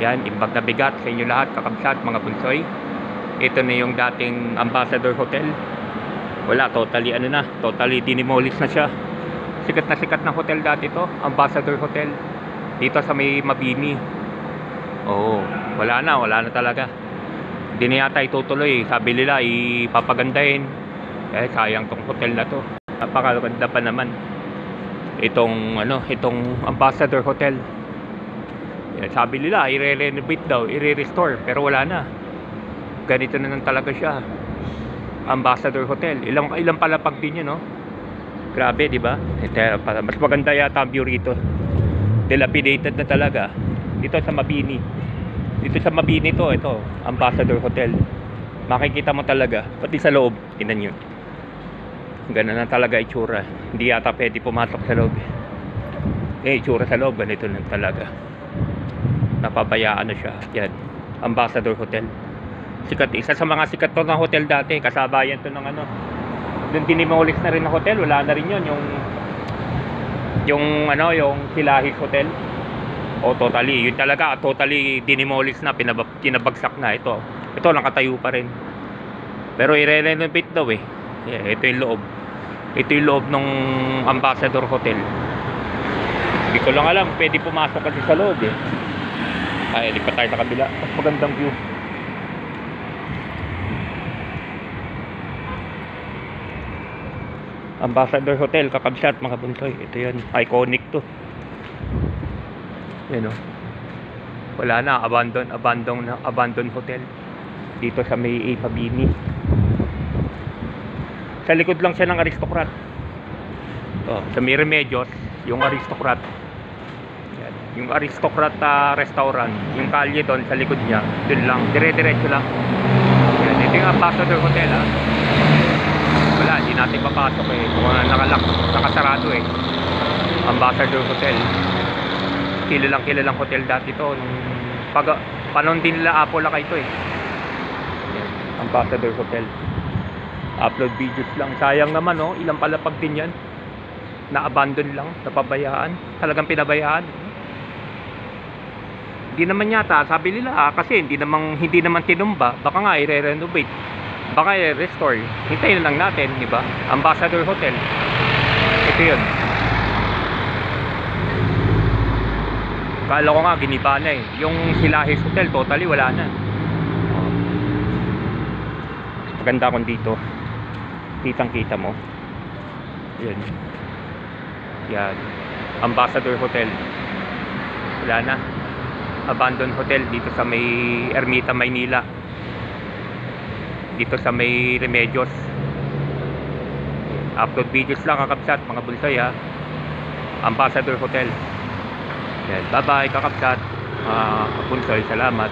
Yan, imbag na bigat sa inyo lahat, kakabsat, mga bunsoy. Ito na yung dating Ambassador Hotel. Wala, totally dinimolish na siya. Sikat na hotel dati to, Ambassador Hotel. Dito sa may Mabini. Oo, wala na talaga. Hindi na yata itutuloy. Sabi nila, ipapagandahin. Sayang tong hotel na to. Napakaganda pa naman. Itong Ambassador Hotel. Sabi nila, i-renovate daw, i-restore. Pero wala na. Ganito na lang talaga siya. Ambassador Hotel. Ilang palapag din yun, no? Grabe, di ba? Mas maganda yata ang view rito. Dilapidated na talaga. Dito sa Mabini. Dito sa Mabini ito, Ambassador Hotel. Makikita mo talaga, pati sa loob. Tingnan nyo. Ganun na talaga itsura. Hindi yata pwede pumasok sa loob. Itsura sa loob, ganito na talaga. Napabayaan na siya. Yan, Ambassador Hotel. Isa sa mga sikat to na hotel dati. Kasabayan to ng doon dinimolish na rin na hotel. Wala na rin yun. Yung Silahis Hotel. Totally. Yun talaga. Totally dinimolish na. Pinabagsak na. Ito nakatayo pa rin. Pero i-renovate daw eh. Yeah, ito yung loob. Ito yung loob ng Ambassador Hotel. Hindi ko lang alam. Pwede pumasok kasi sa loob eh. Lipat tayo sa kabila. Mas magandang view. Ambassador Hotel, kakabsat, mga bunsoy. Ito yan, iconic to. Yan o. Wala na, abandon hotel. Dito sa may Mabini. Sa likod lang siya ng Aristocrat. Sa may Remedios, yung Aristocrat. Yan. Yung Aristocrat restaurant. Yung kalye doon, sa likod niya. Doon lang, dire-diretso lang. Yan. Ito yung Ambassador Hotel, ha. Wala, hindi natin papasok eh. Nakasarado eh. Ambassador Hotel. Kilalang hotel dati to. Panon din nila Apola ito eh. Yan. Ambassador Hotel. Upload videos lang. Sayang naman oh. Ilang palapag din yan. Na-abandon lang. Napabayaan. Talagang pinabayaan. Hindi naman yata. Sabi nila kasi hindi naman tinumba. Baka nga i-renovate. Baka i-restore. Hintayin lang natin, di ba? Ambassador Hotel. Ito yun. Kala ko nga giniba na eh. Yung Silahis Hotel totally wala na. Maganda akong dito. Kitang-kita mo. Yan. Yan. Ambassador Hotel. Wala na. Abandoned hotel dito sa may Ermita, Maynila. Dito sa may Remedios. Upload videos lang kakabsat, mga bunsoy ha. Ambassador Hotel. Yan. Bye bye kakabsat. Bunsoy, salamat.